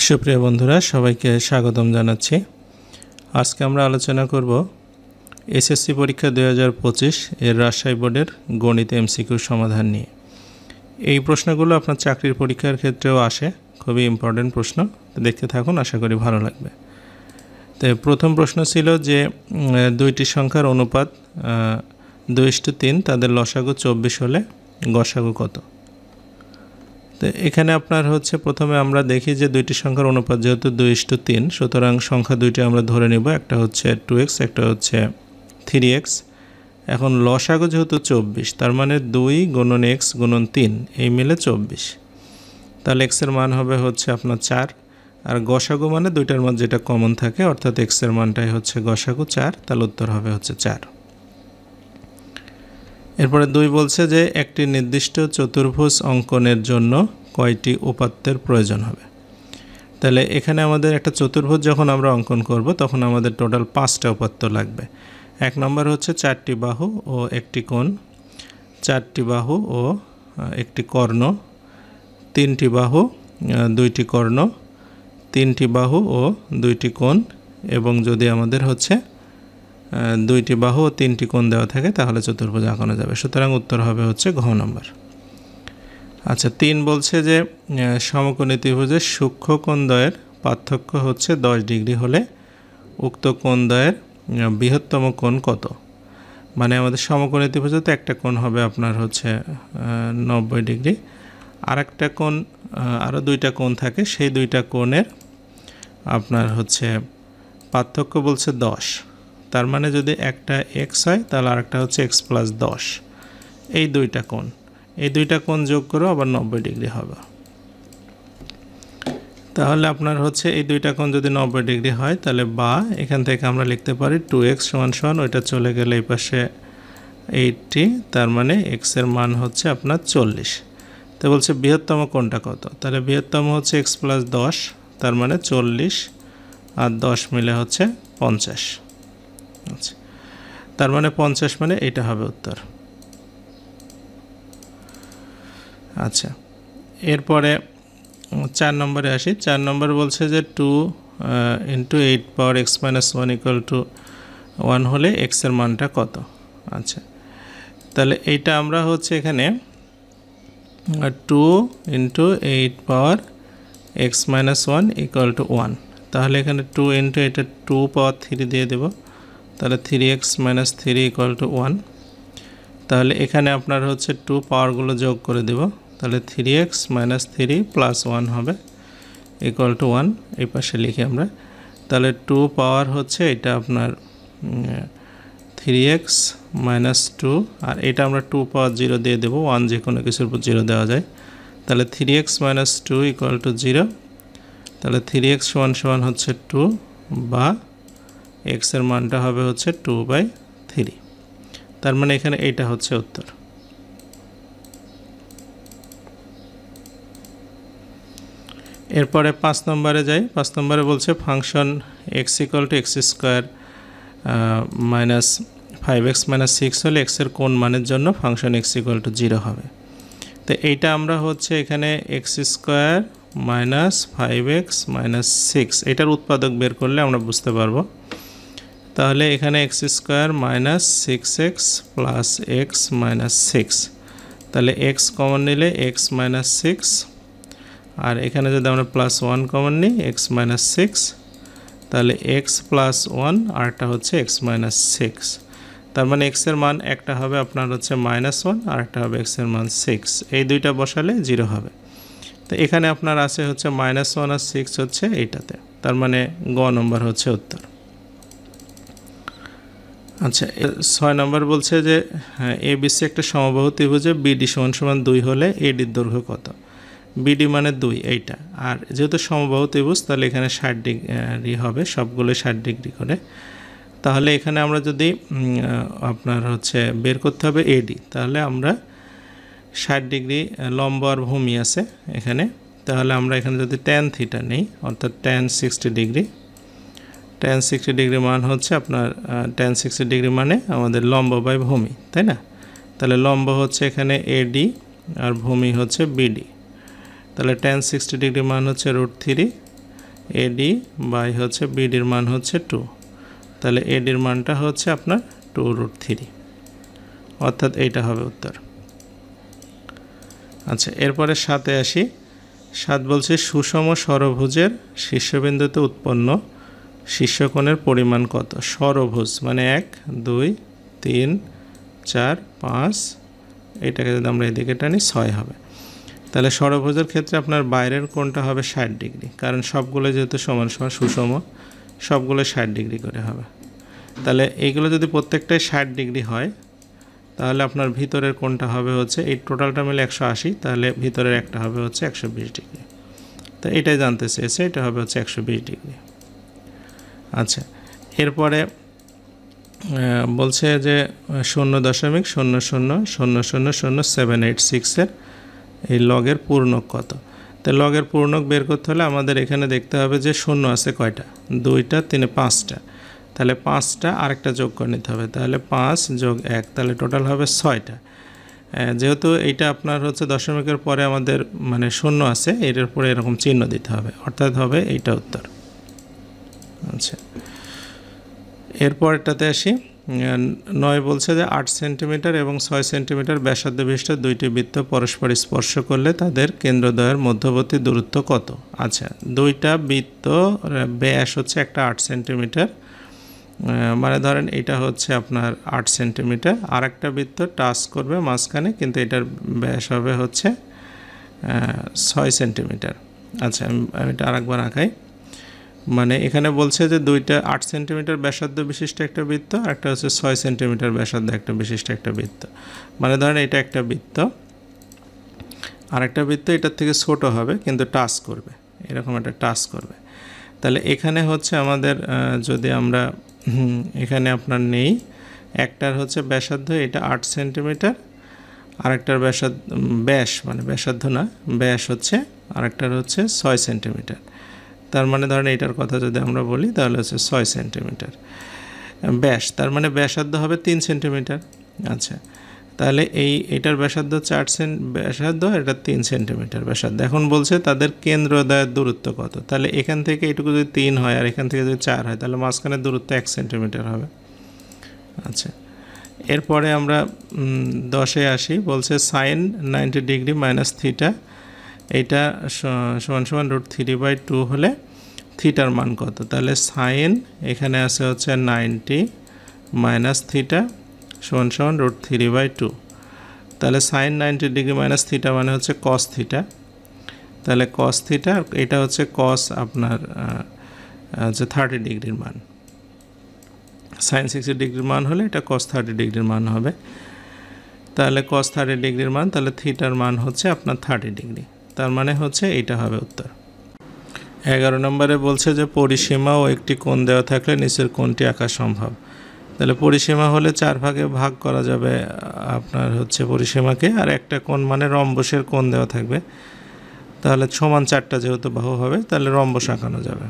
সুপ্রিয় বন্ধুরা সবাইকে স্বাগতম জানাচ্ছি। আজকে আমরা আলোচনা করব এসএসসি পরীক্ষা 2025 এর রাজশাহী বোর্ডের গণিত এমসিকিউ সমাধান নিয়ে। এই প্রশ্নগুলো আপনার চাকরির পরীক্ষার ক্ষেত্রেও আসে, খুবই ইম্পর্টেন্ট প্রশ্ন। দেখতে থাকুন, আশা করি ভালো লাগবে। তো প্রথম প্রশ্ন ছিল যে দুইটি সংখ্যার অনুপাত 2:3, তাদের লসাগু 24 হলে গসাগু কত? তো এখানে আপনার হচ্ছে প্রথমে আমরা দেখি যে দুইটি সংখ্যার অনুপাত যেহেতু 2:3, সুতরাং সংখ্যা দুইটি আমরা ধরে নেব, একটা হচ্ছে 2x, একটা হচ্ছে 3x। এখন লসাগু যেহেতু 24, তার মানে 2 গুণন x গুণন 3 এই মিলে 24, তাহলে x এর মান হবে হচ্ছে আপনার 4। আর গসাগু মানে দুইটার মধ্যে যেটা কমন থাকে, অর্থাৎ x এর মানটাই হচ্ছে গসাগু 4, তাহলে উত্তর হবে হচ্ছে 4। এরপরে 2 বলছে যে একটি নির্দিষ্ট চতুর্ভুজ অঙ্কনের জন্য কয়টি উপাত্তের প্রয়োজন হবে। তাহলে এখানে আমাদের একটা চতুর্ভুজ যখন আমরা অঙ্কন করব তখন আমাদের টোটাল 5টা উপাত্ত লাগবে। এক নম্বর হচ্ছে 4টি বাহু ও একটি কোণ, 4টি বাহু ও একটি কর্ণ, 3টি বাহু 2টি কর্ণ, 3টি বাহু ও 2টি কোণ, এবং যদি আমাদের হচ্ছে 2টি বাহু ও 3টি কোণ দেওয়া থাকে তাহলে চতুর্ভুজ আঁকানো যাবে। সুতরাং উত্তর হবে হচ্ছে ঘ নম্বর। আচ্ছা, 3 বলছে যে সমকোণী ত্রিভুজের সূক্ষ্ম কোণদ্বয়ের পার্থক্য হচ্ছে 10 ডিগ্রি হলে উক্ত কোণদ্বয়ের বৃহত্তম কোণ কত? মানে আমাদের সমকোণী ত্রিভুজে তো একটা কোণ হবে আপনার হচ্ছে 90 ডিগ্রি, আর একটা কোণ, আরও 2টা কোণ থাকে, সেই 2টা কোণের আপনার হচ্ছে পার্থক্য বলছে 10। তার মানে যদি একটা x হয় তাহলে আরেকটা হচ্ছে x + 10, এই 2টা কোণ, এই 2টা কোণ যোগ করে আবার 90 ডিগ্রি হবে। তাহলে আপনার হচ্ছে এই 2টা কোণ যদি 90 ডিগ্রি হয় তাহলে বা এখান থেকে আমরা লিখতে পারি 2x = ওইটা চলে গেলে এই পাশে 80, তার মানে x এর মান হচ্ছে আপনার 40। তো বলছে বৃহত্তম কোণটা কত? তাহলে বৃহত্তম হচ্ছে x + 10, তার মানে 40 আর 10 মিলে হচ্ছে 50। আচ্ছা, তার মানে 50 মানে এটা হবে উত্তর। আচ্ছা, এরপরে 4 নম্বরে আসি। 4 নম্বর বলছে যে 2 × 8 পাওয়ার x - 1 = 1 হলে x এর মানটা কত? আচ্ছা, তাহলে এইটা আমরা হচ্ছে এখানে 2 × 8 পাওয়ার x - 1 = 1, তাহলে এখানে 2 × এটা 2 পাওয়ার 3 দিয়ে দেব, তাহলে 3x - 3 = 1। তাহলে এখানে আপনার হচ্ছে 2 পাওয়ারগুলো যোগ করে দেব, তাহলে 3x - 3 + 1 হবে = 1। এই পাশে লিখি আমরা, তাহলে 2 পাওয়ার হচ্ছে এটা আপনার 3x - 2, আর এটা আমরা 2 পাওয়ার 0 দিয়ে দেব, 1 যে কোনো কিছুর উপর 0 দেওয়া যায়। তাহলে 3x - 2 = 0, তাহলে 3x = হচ্ছে 2, বা x এর মানটা হবে হচ্ছে 2/3। তার মানে এখানে এইটা হচ্ছে উত্তর। এরপরে 5 নম্বরে যাই। 5 নম্বরে বলছে ফাংশন x = x² - 5x - 6 হলে x এর কোন মানের জন্য ফাংশন x = 0 হবে। তো এইটা আমরা হচ্ছে এখানে x² - 5x - 6 এটার উৎপাদক বের করলে আমরা বুঝতে পারবো। তাহলে এখানে x² - 6x + x - 6, তাহলে x কমন নিলে x - 6, আর এখানে যদি আমরা +1 কমন নিই x - 6, তাহলে x + 1 আর একটা হচ্ছে x - 6। তার মানে x এর মান একটা হবে আপনার হচ্ছে -1 আর একটা হবে x এর মান 6, এই দুইটা বসালে 0 হবে। তো এখানে আপনার আছে হচ্ছে -1 আর 6 হচ্ছে এইটাতে, তার মানে গ নম্বর হচ্ছে উত্তর। আচ্ছা, 6 নম্বর বলছে যে ABC একটা সমবাহু ত্রিভুজে BD = 2 হলে AD এর দৈর্ঘ্য কত? BD মানে 2 এইটা, আর যেহেতু সমবাহু ত্রিভুজ তাহলে এখানে 60 ডিগ্রি হবে, সবগুলো 60 ডিগ্রি করে। তাহলে এখানে আমরা যদি আপনার হচ্ছে বের করতে হবে AD, তাহলে আমরা 60 ডিগ্রি লম্ব আর ভূমি আছে এখানে, তাহলে আমরা এখানে যদি tan θ নেই, অর্থাৎ tan 60 ডিগ্রি, tan 60 ডিগ্রি মান হচ্ছে আপনার tan 60 ডিগ্রি মানে আমাদের লম্ব বাই ভূমি, তাই না? তাহলে লম্ব হচ্ছে এখানে AD আর ভূমি হচ্ছে BD, তাহলে tan 60 ডিগ্রি মান হচ্ছে √3, এডি বাই হচ্ছে বিডির মান হচ্ছে 2, তাহলে এডির মানটা হচ্ছে আপনার 2√3, অর্থাৎ এইটা হবে উত্তর। আচ্ছা, এরপরে 7-এ আসি। 7 বলছে সুষম ষড়ভুজের শীর্ষবিন্দুতে উৎপন্ন শীর্ষকোণের পরিমাণ কত? ষড়ভুজ মানে 1 2 3 4 5, এটাকে যদি আমরা এদিকে টানি 6 হবে। তাহলে ষড়ভুজের ক্ষেত্রে আপনার বাইরের কোণটা হবে 60 ডিগ্রি, কারণ সবগুলো যেহেতু সমান সমান সুষম, সবগুলো 60 ডিগ্রি করে হবে। তাহলে এইগুলো যদি প্রত্যেকটাই 60 ডিগ্রি হয়, তাহলে আপনার ভিতরের কোণটা হবে হচ্ছে, এই টোটালটা মিলে 180, তাহলে ভিতরের একটা হবে হচ্ছে 120 ডিগ্রি। তো এটাই জানতে চেয়েছে, এটা হবে হচ্ছে 120 ডিগ্রি। আচ্ছা, এরপরে বলছে যে 0.00000786-এর এই লগের পূর্ণক কত? তো লগের পূর্ণক বের করতে হলে আমাদের এখানে দেখতে হবে যে শূন্য আছে কয়টা, 2টা 3 5টা, তাহলে 5টা আরেকটা যোগ করে নিতে হবে, তাহলে 5 যোগ 1, তাহলে টোটাল হবে 6টা। যেহেতু এইটা আপনার হচ্ছে দশমিকের পরে আমাদের মানে শূন্য আছে, এর উপরে এরকম চিহ্ন দিতে হবে, অর্থাৎ হবে এইটা উত্তর। আচ্ছা, এরপরটাতে আসি। 9 বলছে যে 8 সেন্টিমিটার এবং 6 সেন্টিমিটার ব্যাসার্ধ বিশিষ্ট দুইটি বৃত্ত পরস্পর স্পর্শ করলে তাদের কেন্দ্রদ্বয়ের মধ্যবর্তী দূরত্ব কত? আচ্ছা, দুইটা বৃত্ত ব্যাস হচ্ছে একটা 8 সেন্টিমিটার, মানে ধরেন এটা হচ্ছে আপনার 8 সেন্টিমিটার, আর একটা বৃত্ত টাচ করবে মাঝখানে, কিন্তু এটার ব্যাস হবে হচ্ছে 6 সেন্টিমিটার। আচ্ছা, আমি এটা আরেকবার আঁকাই। মানে এখানে বলছে যে দুইটা 8 সেন্টিমিটার ব্যাসার্ধ বিশিষ্ট একটা বৃত্ত, আর একটা হচ্ছে 6 সেন্টিমিটার ব্যাসার্ধ একটা বিশিষ্ট একটা বৃত্ত। মানে ধরেন এটা একটা বৃত্ত, আর একটা বৃত্ত এটার থেকে ছোট হবে কিন্তু টাচ করবে, এরকম একটা টাচ করবে। তাহলে এখানে হচ্ছে আমাদের যদি আমরা এখানে আপনার নেই, একটার হচ্ছে ব্যাসার্ধ এটা 8 সেন্টিমিটার, আরেকটার ব্যাস মানে ব্যাসার্ধ না, ব্যাস হচ্ছে আরেকটার হচ্ছে 6 সেন্টিমিটার। তার মানে ধরেন এইটার কথা যদি আমরা বলি, তাহলে হচ্ছে 6 সেন্টিমিটার ব্যাস, তার মানে ব্যাসার্ধ হবে 3 সেন্টিমিটার। আচ্ছা, তাহলে এইটার ব্যাসার্ধ হচ্ছে 8 ব্যাসার্ধ, এটা 3 সেন্টিমিটার ব্যাসার্ধ। এখন বলছে তাদের কেন্দ্রদ্বয়ের দূরত্ব কত? তাহলে এখান থেকে এটুকু যদি 3 হয় আর এখান থেকে যদি 4 হয়, তাহলে মাঝখানের দূরত্ব 1 সেন্টিমিটার হবে। আচ্ছা, এরপরে আমরা 10-এ আসি। বলছে সাইন 90 ডিগ্রি মাইনাস থিটা, এইটা সমান সমান √3/2 হলে থিটার মান কত? তাহলে সাইন এখানে আছে হচ্ছে 90 মাইনাস থিটা সমান সমান √3/2, তাহলে সাইন 90 ডিগ্রি মাইনাস থিটা মানে হচ্ছে কস থিটা, তাহলে কস থিটা, এটা হচ্ছে কস আপনার হচ্ছে 30 ডিগ্রির মান, সাইন 60 ডিগ্রির মান হলে এটা কস 30 ডিগ্রির মান হবে। তাহলে কস 30 ডিগ্রির মান, তাহলে থিটার মান হচ্ছে আপনার 30 ডিগ্রি, তার মানে হচ্ছে এইটা হবে উত্তর। 11 নম্বরে বলছে যে পরিসীমা ও একটি কোণ দেওয়া থাকলে নিচের কোণটি আঁকা সম্ভব। তাহলে পরিসীমা হলে 4 ভাগে ভাগ করা যাবে আপনার হচ্ছে পরিসীমাকে, আর একটা কোণ মানে রম্বসের কোণ দেওয়া থাকবে, তাহলে সমান 4টা যেহেতু বাহু হবে, তাহলে রম্বস আঁকানো যাবে।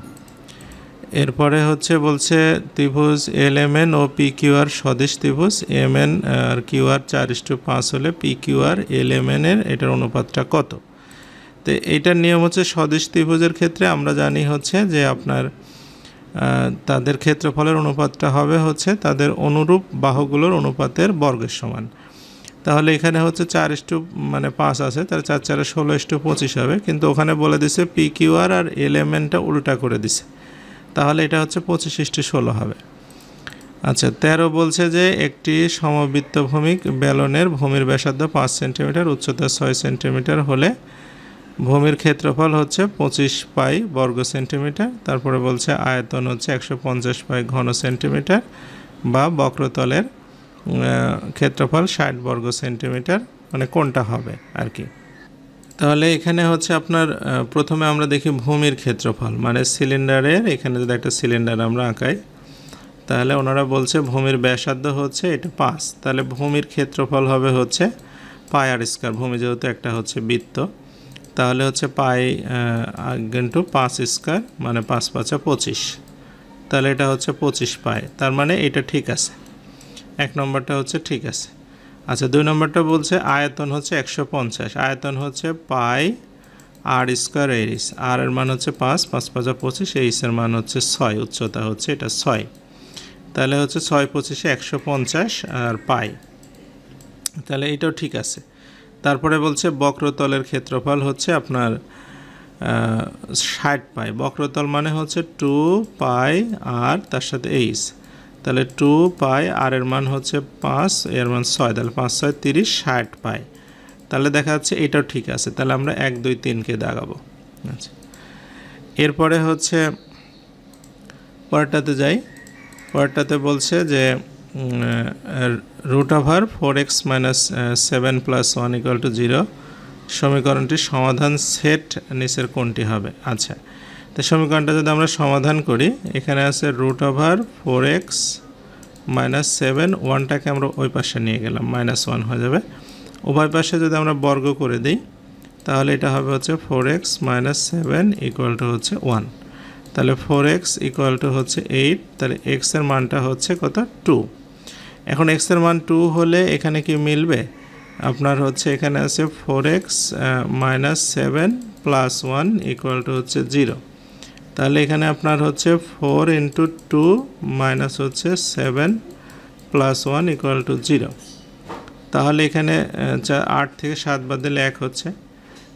এরপরে হচ্ছে বলছে ত্রিভুজ LMN ও PQR সদিশ ত্রিভুজ, MN আর QR 4:5 হলে PQR LMN এর এটার অনুপাতটা কত? তো এইটার নিয়ম হচ্ছে সদিশ ত্রিভুজের ক্ষেত্রে আমরা জানি হচ্ছে যে আপনার তাদের ক্ষেত্রফলের অনুপাতটা হবে হচ্ছে তাদের অনুরূপ বাহুগুলোর অনুপাতের বর্গের সমান। তাহলে এখানে হচ্ছে 4:5 আছে, তাহলে 4 4 16:25 হবে, কিন্তু ওখানে বলে দিছে PQR আর LMNটা উল্টা করে দিছে, তাহলে এটা হচ্ছে 25:16 হবে। আচ্ছা, 13 বলছে যে একটি সমবৃত্তভূমিক বেলনের ভূমির ব্যাসার্ধ 5 সেন্টিমিটার, উচ্চতা 6 সেন্টিমিটার হলে ভূমির ক্ষেত্রফল হচ্ছে 25 পাই বর্গ সেন্টিমিটার। তারপরে বলছে আয়তন হচ্ছে 150 পাই ঘন সেন্টিমিটার, বা বক্রতলের ক্ষেত্রফল 60 বর্গ সেন্টিমিটার, মানে কোনটা হবে আর কি। তাহলে এখানে হচ্ছে আপনার প্রথমে আমরা দেখি ভূমির ক্ষেত্রফল, মানে সিলিন্ডারের, এখানে যদি একটা সিলিন্ডার আমরা আঁকাই, তাহলে ওনারা বলছে ভূমির ব্যাসার্ধ হচ্ছে এটা 5, তাহলে ভূমির ক্ষেত্রফল হবে হচ্ছে পাই আর স্কয়ার, ভূমি যেহেতু একটা হচ্ছে বৃত্ত, তাহলে হচ্ছে পাই ইন্টু 5 স্কয়ার, মানে 5 5 25, তাহলে এটা হচ্ছে 25 পাই, তার মানে এটা ঠিক আছে, 1 নম্বরটা হচ্ছে ঠিক আছে। আচ্ছা, 2 নম্বরটা বলছে আয়তন হচ্ছে 150, আয়তন হচ্ছে পাই আর স্কোয়ার এইচ, আর এর মান হচ্ছে 5, 5 5 25, এইচ এর মান হচ্ছে 6, উচ্চতা হচ্ছে এটা 6, তাহলে হচ্ছে 6 25 150 আর পাই, তাহলে এটাও ঠিক আছে। তারপরে বলছে বক্রতলের ক্ষেত্রফল হচ্ছে আপনার 60 পাই, বক্রতল মানে হচ্ছে 2 পাই আর তার সাথে এইচ, তাহলে 2 পাই আর এর মান হচ্ছে 5, এর মান 6, তাহলে 5 6 30, 60 পাই, তাহলে দেখা যাচ্ছে এটাও ঠিক আছে। তাহলে আমরা 1 2 3কে দাগাবো। আচ্ছা, এরপরে হচ্ছে পরেরটাতে যাই। পরেরটাতে বলছে যে √4x - 7 + 1 = 0 সমীকরণটির সমাধান সেট নিচের কোনটি হবে? আচ্ছা, তো সমীকরণটা যদি আমরা সমাধান করি, এখানে আছে √4x - 7, 1টাকে আমরা ওই পাশে নিয়ে গেলাম, -1 হয়ে যাবে। উভয় পাশে যদি আমরা বর্গ করে দিই তাহলে এটা হবে হচ্ছে 4x - 7 = হচ্ছে 1, তাহলে 4x = হচ্ছে 8, তাহলে x এর মানটা হচ্ছে কত? 2। এখন x এর মান 2 হলে এখানে কি মিলবে? আপনার হচ্ছে এখানে আছে 4x - 7 + 1 = হচ্ছে 0, তাহলে এখানে আপনার হচ্ছে 4 × 2 - হচ্ছে 7 + 1 = 0, তাহলে এখানে 8 থেকে 7 বাদ দিলে 1 হচ্ছে,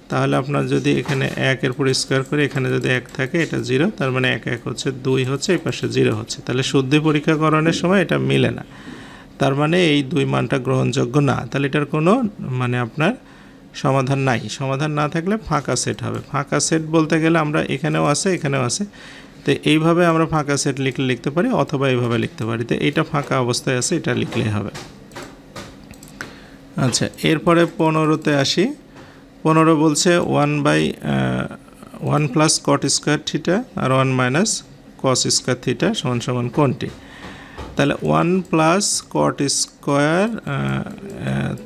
তাহলে আপনার যদি এখানে 1 এর উপর স্কোয়ার করে এখানে যদি 1 থাকে এটা 0, তার মানে 1 1 হচ্ছে 2 হচ্ছে, এই পাশে 0 হচ্ছে, তাহলে শুদ্ধি পরীক্ষাকরণের সময় এটা মিলে না, তার মানে এই 2 মানটা গ্রহণযোগ্য না, তাহলে এটার কোনো মানে আপনার সমাধান নাই। সমাধান না থাকলে ফাঁকা সেট হবে। ফাঁকা সেট বলতে গেলে আমরা এখানেও আছে এখানেও আছে, তো এইভাবে আমরা ফাঁকা সেট লিখতে পারি অথবা এইভাবে লিখতে পারি, তো এইটা ফাঁকা অবস্থায় আছে, এটা লিখলেই হবে। আচ্ছা, এরপরে 15তে আসি। 15 বলছে 1 + cot স্কোয়ার থিটা আর 1 - cos স্কোয়ার থিটা = কোনটি? তাহলে 1 + cot স্কোয়ার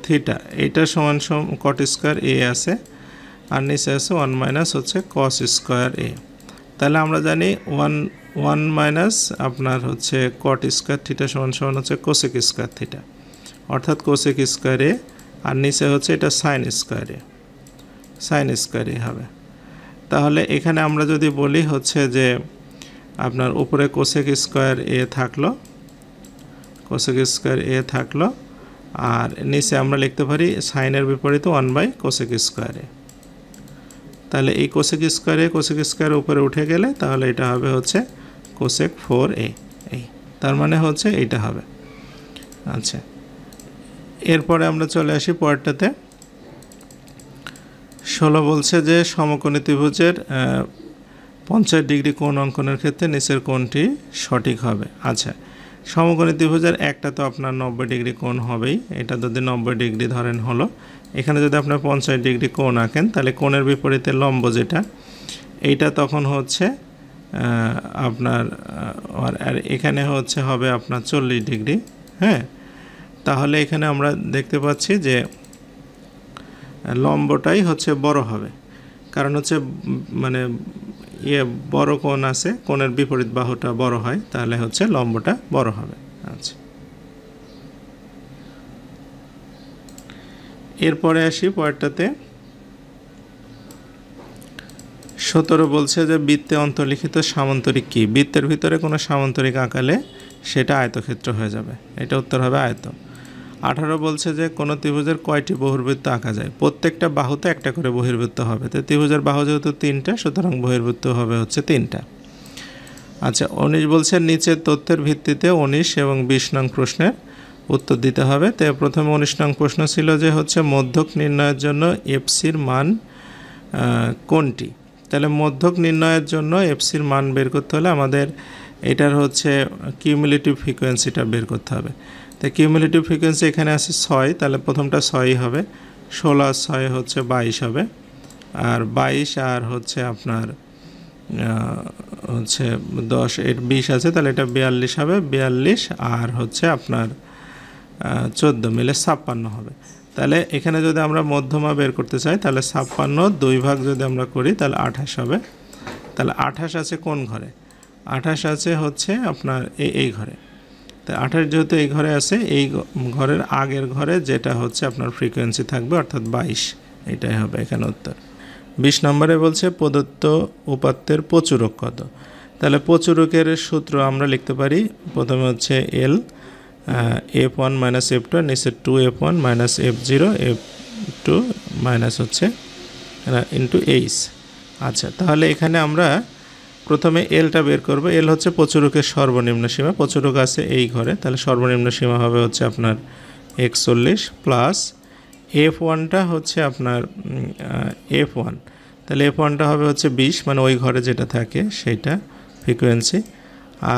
থিটা এইটা সমান cot স্কোয়ার এ আছে, আর নিচে আছে 1 - হচ্ছে cos স্কোয়ার এ, তাহলে আমরা জানি 1 - আপনার হচ্ছে cot স্কোয়ার থিটা = হচ্ছে cosec স্কোয়ার থিটা, অর্থাৎ cosec স্কোয়ার এ, আর নিচে হচ্ছে এটা sin স্কোয়ার এ, sin স্কোয়ার এ হবে। তাহলে এখানে আমরা যদি বলি হচ্ছে যে আপনার উপরে cosec স্কোয়ার এ থাকলো, cosec স্কোয়ার এ থাকলো, আর নিচে আমরা লিখতে পারি সাইনের বিপরীতে 1/cosec স্কোয়ার এ, তাহলে এই cosec স্কোয়ার উপরে উঠে গেলে তাহলে এটা হবে হচ্ছে cosec 4a, এই তার মানে হচ্ছে এইটা হবে। আচ্ছা, এরপরে আমরা চলে আসি পরেরটাতে। 16 বলছে যে সমকোণী ত্রিভুজের 50 ডিগ্রি কোণ অঙ্কনের ক্ষেত্রে নিচের কোণটি সঠিক হবে। আচ্ছা, সমকোণী ত্রিভুজের একটা তো আপনার 90 ডিগ্রি কোণ হবেই, এটা যদি 90 ডিগ্রি ধরেন হলো, এখানে যদি আপনার 50 ডিগ্রি কোণ আঁকেন তাহলে কোণের বিপরীতে লম্ব যেটা এইটা তখন হচ্ছে আপনার আর এখানে হচ্ছে হবে আপনার 40 ডিগ্রি। হ্যাঁ, তাহলে এখানে আমরা দেখতে পাচ্ছি যে লম্বটাই হচ্ছে বড় হবে, কারণ হচ্ছে মানে বড় কোণ আছে, কোণের বিপরীত বাহুটা বড় হয়, তাহলে হচ্ছে লম্বটা বড় হবে। আচ্ছা, এরপরে আসি পরেরটাতে। 17 বলছে যে বৃত্তে অন্তর্লিখিত সামান্তরিক কি? বৃত্তের ভিতরে কোনো সামান্তরিক আঁকালে সেটা আয়তক্ষেত্র হয়ে যাবে, এটা উত্তর হবে আয়ত। 18 বলছে যে কোনো ত্রিভুজের কয়টি বহির্বৃত্ত আঁকা যায়? প্রত্যেকটা বাহুতে একটা করে বহির্বৃত্ত হবে, তো ত্রিভুজের বাহু যেহেতু 3টা, সুতরাং বহির্বৃত্ত হবে হচ্ছে 3টা। আচ্ছা, 19 বলছে নিচের তথ্যের ভিত্তিতে 19 এবং 20 নং প্রশ্নের উত্তর দিতে হবে। তো প্রথমে 19 নং প্রশ্ন ছিল যে হচ্ছে মধ্যক নির্ণয়ের জন্য এফসির মান কোনটি? তাহলে মধ্যক নির্ণয়ের জন্য এফসির মান বের করতে হলে আমাদের এটার হচ্ছে কিউমুলেটিভ ফ্রিকোয়েন্সিটা বের করতে হবে। তো কিউমুলেটিভ ফ্রিকোয়েন্সি এখানে আছে 6, তাহলে প্রথমটা 6 হবে, 16 আর 6 হচ্ছে 22 হবে, আর 22 আর হচ্ছে আপনার হচ্ছে 10 এর 20 আছে, তাহলে এটা 42 হবে, 42 আর হচ্ছে আপনার 14 মিলে 56 হবে। তাহলে এখানে যদি আমরা মধ্যমা বের করতে চাই তাহলে 56 2 ভাগ যদি আমরা করি তাহলে 28 হবে। তাহলে 28 আছে কোন ঘরে? 28 আছে হচ্ছে আপনার এই ঘরে। তো 28 যেহেতু এই ঘরে আছে, এই ঘরের আগের ঘরে যেটা হচ্ছে আপনার ফ্রিকোয়েন্সি থাকবে অর্থাৎ 22, এটাই হবে এখানে উত্তর। 20 নম্বরে বলছে প্রদত্ত উপাত্তের প্রচুরক কত। তাহলে প্রচুরকের সূত্র আমরা লিখতে পারি, প্রথমে হচ্ছে এল F1 মাইনাস F2 আর নিচে 2F1 minus F0 F2 minus হচ্ছে ইন্টু এইচ। আচ্ছা, তাহলে এখানে আমরা প্রথমে এলটা বের করব। এল হচ্ছে প্রচুরকের সর্বনিম্ন সীমা, প্রচুরক আছে এই ঘরে, তাহলে সর্বনিম্ন সীমা হবে হচ্ছে আপনার 41 প্লাস F1টা হচ্ছে আপনার F1, তাহলে F1টা হবে হচ্ছে 20, মানে ওই ঘরে যেটা থাকে সেইটা ফ্রিকোয়েন্সি,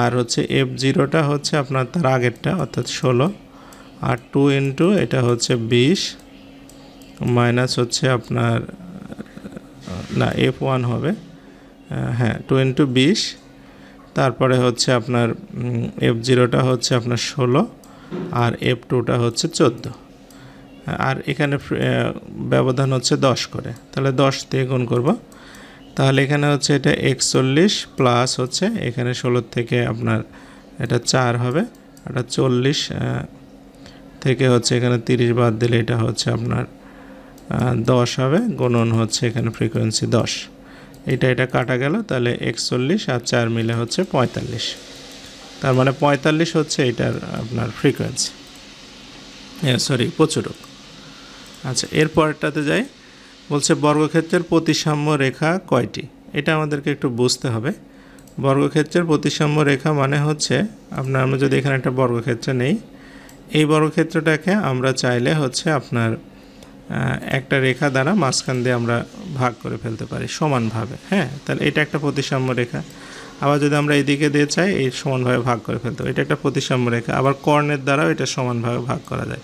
আর হচ্ছে F0টা হচ্ছে আপনার তার আগেরটা অর্থাৎ 16, আর 2 ইন্টু এটা হচ্ছে 20 মাইনাস হচ্ছে আপনার না F1 হবে, হ্যাঁ 2 ইন্টু 20, তারপরে হচ্ছে আপনার F0টা হচ্ছে আপনার 16 আর F2টা হচ্ছে 14, আর এখানে ব্যবধান হচ্ছে 10 করে, তাহলে 10 দিয়ে গুণ করব। তাহলে এখানে হচ্ছে এটা 41 প্লাস হচ্ছে এখানে 16 থেকে আপনার এটা 4 হবে, এটা 40 থেকে হচ্ছে এখানে 30 বাদ দিলে এটা হচ্ছে আপনার 10 হবে, গুণন হচ্ছে এখানে ফ্রিকোয়েন্সি 10, এটা কাটা গেল, তাহলে 41 আর 4 মিলে হচ্ছে 45, তার মানে 45 হচ্ছে এটার আপনার ফ্রিকোয়েন্সি, সরি প্রচুরক। আচ্ছা, এরপরটাতে যাই, বলছে বর্গক্ষেত্রের প্রতিসাম্য রেখা কয়টি। এটা আমাদেরকে একটু বুঝতে হবে। বর্গক্ষেত্রের প্রতিসাম্য রেখা মানে হচ্ছে আমরা যদি এখানে একটা বর্গক্ষেত্র নেই, এই বর্গক্ষেত্রটাকে আমরা চাইলে হচ্ছে আপনার একটা রেখা দ্বারা মাঝখান দিয়ে আমরা ভাগ করে ফেলতে পারি সমানভাবে, হ্যাঁ, তাহলে এটা একটা প্রতিসাম্য রেখা। আবার যদি আমরা এইদিকে দিয়ে চাই এই সমানভাবে ভাগ করে ফেলতে পারি, এটা একটা প্রতিসাম্য রেখা। আবার কর্ণের দ্বারাও এটা সমানভাবে ভাগ করা যায়,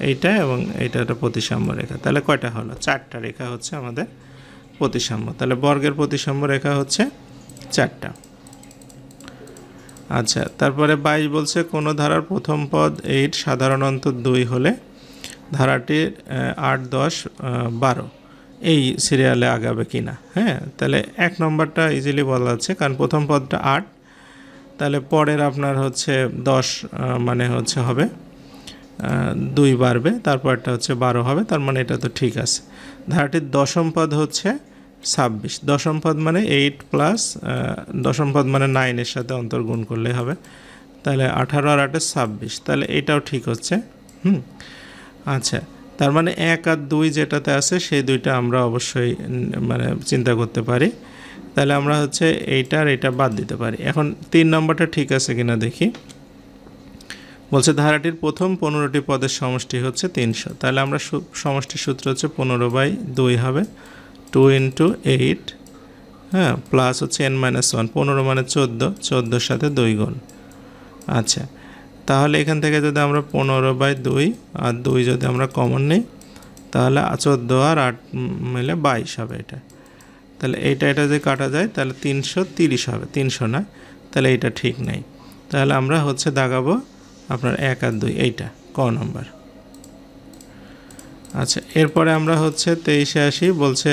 এইটা এবং এইটা একটা প্রতিসাম্য রেখা। তাহলে কয়টা হলো? 4টা রেখা হচ্ছে আমাদের প্রতিসাম্য। তাহলে বর্গের প্রতিসাম্য রেখা হচ্ছে 4টা। আচ্ছা, তারপরে 22 বলছে কোনো ধারার প্রথম পদ 8 সাধারণত 2 হলে ধারাটির 8, 10, 12 এই সিরিয়ালে আগাবে কিনা। হ্যাঁ, তাহলে 1 নম্বরটা ইজিলি বলা যাচ্ছে, কারণ প্রথম পদটা 8, তাহলে পরের আপনার হচ্ছে 10 মানে হচ্ছে হবে 2 বাড়বে, তারপরটা হচ্ছে 12 হবে, তার মানে এটা তো ঠিক আছে। ধারাটির দশম পদ হচ্ছে 26, দশম পদ মানে 8 প্লাস দশম পদ মানে 9 এর সাথে অন্তর্গুণ করলে হবে, তাহলে 18 আর 8 26, তাহলে এটাও ঠিক হচ্ছে। আচ্ছা, তার মানে 1 আর 2 যেটাতে আছে সেই দুইটা আমরা অবশ্যই মানে চিন্তা করতে পারি, তাহলে আমরা হচ্ছে এইটা আর এটা বাদ দিতে পারি। এখন 3 নম্বরটা ঠিক আছে কিনা দেখি। বলছে ধারাটির প্রথম 15টি পদের সমষ্টি হচ্ছে 300, তাহলে আমরা সমষ্টির সূত্র হচ্ছে 15/2 হবে, 2 ইন্টু 8, হ্যাঁ, প্লাস হচ্ছে n-1, 15 মানে 14, 14 সাথে 2 গুণ। আচ্ছা, তাহলে এখান থেকে যদি আমরা 15/2 আর 2 যদি আমরা কমন নিই, তাহলে 14 আর 8 মিলে 22 হবে এটা। তাহলে এটা যদি কাটা যায় তাহলে 330 হবে, 300 না, তাহলে এটা ঠিক নেই। তাহলে আমরা হচ্ছে দাগাবো আপনার 1 আর 2, এইটা ক নম্বর। আচ্ছা, এরপরে আমরা হচ্ছে 23-এ আসি। বলছে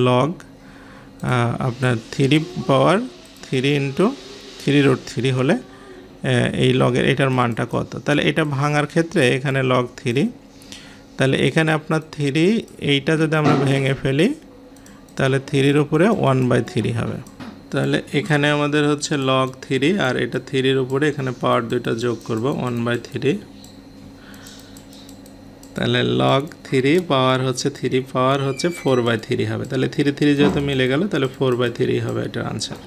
লগ আপনার 3 পাওয়ার 3 ইন্টু 3√3 হলে এই লগের এটার মানটা কত। তাহলে এটা ভাঙার ক্ষেত্রে এখানে লগ 3, তাহলে এখানে আপনার 3, এইটা যদি আমরা ভেঙে ফেলি তাহলে 3-এর উপরে 1/3 হবে। তাহলে এখানে আমাদের হচ্ছে লগ 3 আর এটা 3-এর উপরে এখানে পাওয়ার 2টা যোগ করব 1/3, তাহলে লগ 3 পাওয়ার হচ্ছে 3 পাওয়ার হচ্ছে 4/3 হবে। তাহলে 3 যেহেতু মিলে গেল তাহলে 4/3 হবে এটার আনসার।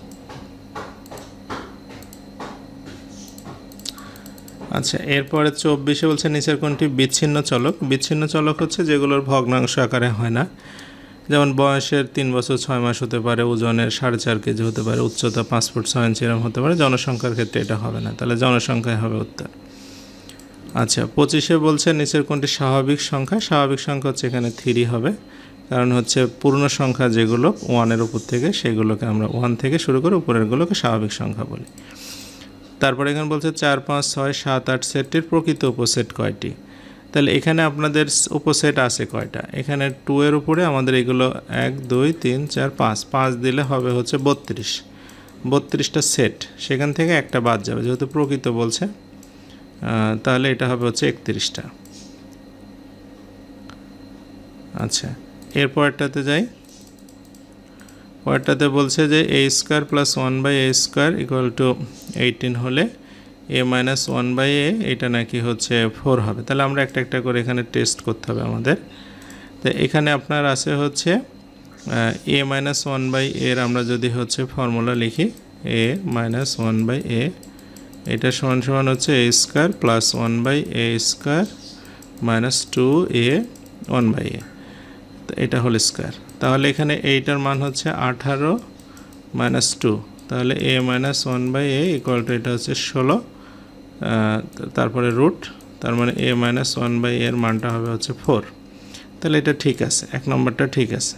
আচ্ছা, এরপরে 24-এ বলছে নিচের কোনটি বিচ্ছিন্ন চলক। বিচ্ছিন্ন চলক হচ্ছে যেগুলোর ভগ্নাংশ আকারে হয় না, যেমন বয়সের 3 বছর 6 মাস হতে পারে, ওজনের 4.5 কেজি হতে পারে, উচ্চতা 5 ফুট 6 ইঞ্চি এরকম হতে পারে। জনসংখ্যার ক্ষেত্রে এটা হবে না, তাহলে জনসংখ্যায় হবে উত্তর। আচ্ছা, 25-এ বলছে নিচের কোনটি স্বাভাবিক সংখ্যা। স্বাভাবিক সংখ্যা হচ্ছে এখানে 3 হবে, কারণ হচ্ছে পূর্ণ সংখ্যা যেগুলো 1-এর উপর থেকে সেগুলোকে আমরা 1 থেকে শুরু করে উপরেরগুলোকে স্বাভাবিক সংখ্যা বলি। তারপরে এখানে বলছে 4, 5, 6, 7, 8 সেটটির প্রকৃত উপসেট কয়টি। তাহলে এখানে আপনাদের উপসেট আছে কয়টা, এখানে 2 এর উপরে আমাদের এগুলো 1, 2, 3, 4, 5 দিলে হবে হচ্ছে 32টা সেট, সেখান থেকে একটা বাদ যাবে যেহেতু প্রকৃত বলছে, তাহলে এটা হবে হচ্ছে 31টা। আচ্ছা, এরপরটাতে যাই। পরেরটাতে বলছে যে a square plus 1/a square equal to 18 হলে a মাইনাস 1/a এটা নাকি হচ্ছে 4 হবে। তাহলে আমরা একটা একটা করে এখানে টেস্ট করতে হবে আমাদের। তো এখানে আপনার আছে হচ্ছে a মাইনাস 1/a এর আমরা যদি হচ্ছে ফর্মুলা লিখি a মাইনাস 1/a এটা সমান সমান হচ্ছে a square plus 1/a square minus 2a 1/a, তো এটা হোল স্কোয়ার। তাহলে এখানে এইটার মান হচ্ছে 18 মাইনাস 2, তাহলে a minus 1/a equal to এটা হচ্ছে 16, তারপরে রুট, তার মানে a মাইনাস 1/a এর মানটা হবে হচ্ছে 4। তাহলে এটা ঠিক আছে, এক নম্বরটা ঠিক আছে।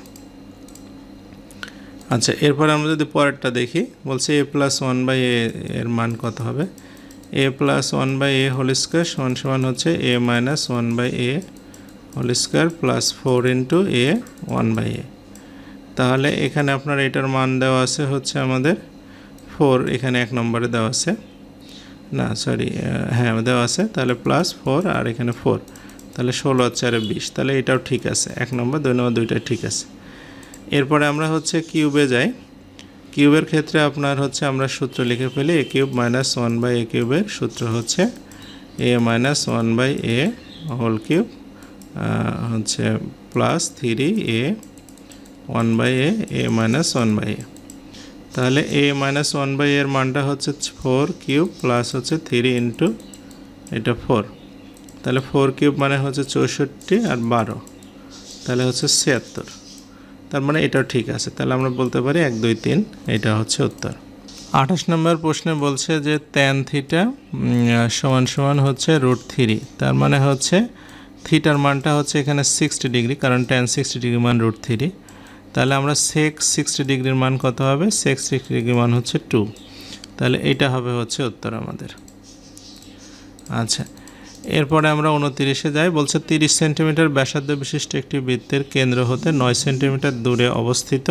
আচ্ছা, এরপর আমরা যদি পরেরটা দেখি, বলছে a প্লাস 1/a এর মান কত হবে। a plus 1/a whole square সমান সমান হচ্ছে a minus 1/a whole square plus 4 into a 1/a। তাহলে এখানে আপনার এটার মান দেওয়া আছে হচ্ছে আমাদের 4, এখানে এক নম্বরে দেওয়া আছে, না সরি হ্যাঁ দেওয়া আছে, তাহলে প্লাস 4 আর এখানে 4, তাহলে 16 আর 4 20, তাহলে এটাও ঠিক আছে, এক নম্বর 2 নম্বর দুইটাই ঠিক আছে। এরপরে আমরা হচ্ছে কিউবে যাই। কিউবের ক্ষেত্রে আপনার হচ্ছে আমরা সূত্র লিখে ফেলি, a কিউব মাইনাস 1/a কিউবের সূত্র হচ্ছে a minus 1/a whole cube হচ্ছে plus 3a 1/a a minus 1/a। তাহলে a মাইনাস 1/a এর মানটা হচ্ছে 4 কিউব প্লাস হচ্ছে 3 ইন্টু এটা 4, তাহলে 4 কিউব মানে হচ্ছে 64 আর 12, তাহলে হচ্ছে 76, তার মানে এটাও ঠিক আছে। তাহলে আমরা বলতে পারি 1 2 3 এটা হচ্ছে উত্তর। 28 নম্বর প্রশ্নে বলছে যে tan থিটা সমান সমান হচ্ছে √3, তার মানে হচ্ছে থিটার মানটা হচ্ছে এখানে 60 ডিগ্রি, কারণ tan 60 ডিগ্রি মান √3, তাহলে আমরা sec 60 ডিগ্রির মান কত হবে, sec 60 ডিগ্রির মান হচ্ছে 2, তাহলে এটা হবে হচ্ছে উত্তর আমাদের। আচ্ছা, এরপরে আমরা 29-এ যাই। বলছে 30 সেন্টিমিটার ব্যাসার্ধ বিশিষ্ট একটি বৃত্তের কেন্দ্র হতে 9 সেন্টিমিটার দূরে অবস্থিত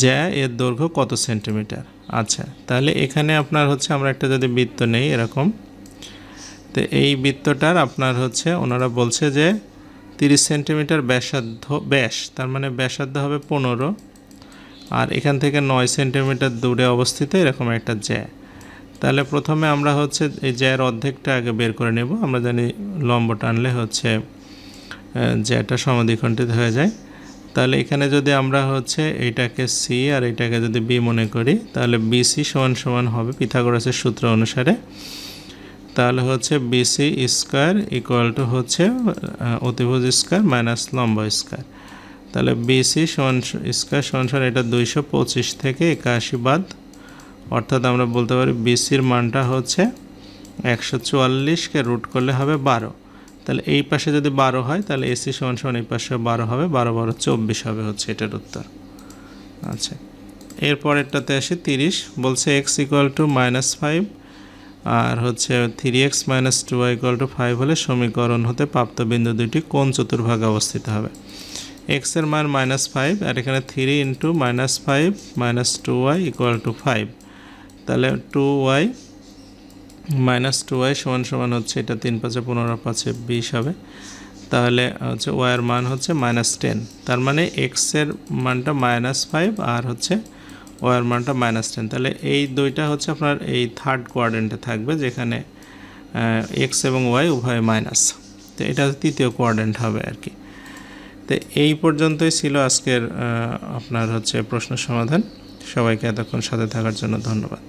জ্যা এর দৈর্ঘ্য কত সেন্টিমিটার। আচ্ছা, তাহলে এখানে আপনার হচ্ছে আমরা একটা যদি বৃত্ত নেই এরকম, তো এই বৃত্তটার আপনার হচ্ছে ওনারা বলছে যে 30 সেন্টিমিটার ব্যাসার্ধ, ব্যাস তার মানে ব্যাসার্ধ হবে 15, আর এখান থেকে 9 সেন্টিমিটার দূরে অবস্থিত এরকম একটা জ্যা। তাহলে প্রথমে আমরা হচ্ছে এই জ্যার অর্ধেকটা আগে বের করে নেব। আমরা জানি লম্ব টানলে হচ্ছে জ্যাটা সমদ্বিখণ্ডিত হয়ে যায়। তাহলে এখানে যদি আমরা হচ্ছে এইটাকে সি আর এইটাকে যদি বি মনে করি, তাহলে বিসি সমান সমান হবে পিথাগোরাসের সূত্র অনুসারে, তাহলে হচ্ছে বিসি স্কোয়ার ইকুয়াল টু হচ্ছে অতিভুজ স্কোয়ার মাইনাস লম্ব স্কোয়ার। তাহলে বিসি সমান স্কোয়ার সমান সমান এটা 225 থেকে 81 বাদ, অর্থাৎ আমরা বলতে পারি বিসির মানটা হচ্ছে 144কে রুট করলে হবে 12, তাহলে এই পাশে যদি 12 হয় তাহলে এসি সমান সমান এই পাশে 12 হবে, 12 12 24 হবে হচ্ছে এটার উত্তর। আচ্ছা, এরপরেরটাতে আসি 30, বলছে এক্স ইকুয়াল টু -5 আর হচ্ছে 3x - 2y = 5 হলে সমীকরণ হতে প্রাপ্ত বিন্দু দুইটি কোন চতুর্ভাগে অবস্থিত হবে। x এর মান -5 আর এখানে 3 × -5 - 2y = 5, তাহলে 2y সমান সমান হচ্ছে এটা 3 × 5 = 15 × 5 = 20 হবে। তাহলে হচ্ছে y এর মান হচ্ছে -10, তার মানে x এর মানটা -5 আর হচ্ছে y এর মানটা -10, তাহলে এই দুইটা হচ্ছে আপনার এই থার্ড কোয়াড্রেন্টে থাকবে, যেখানে x এবং y উভয় মাইনাস, তো এটা তৃতীয় কোয়াড্রেন্ট হবে আর কি। তো এই পর্যন্তই ছিল আজকের আপনার হচ্ছে প্রশ্ন সমাধান। সবাইকে এতক্ষণ সাথে থাকার জন্য ধন্যবাদ।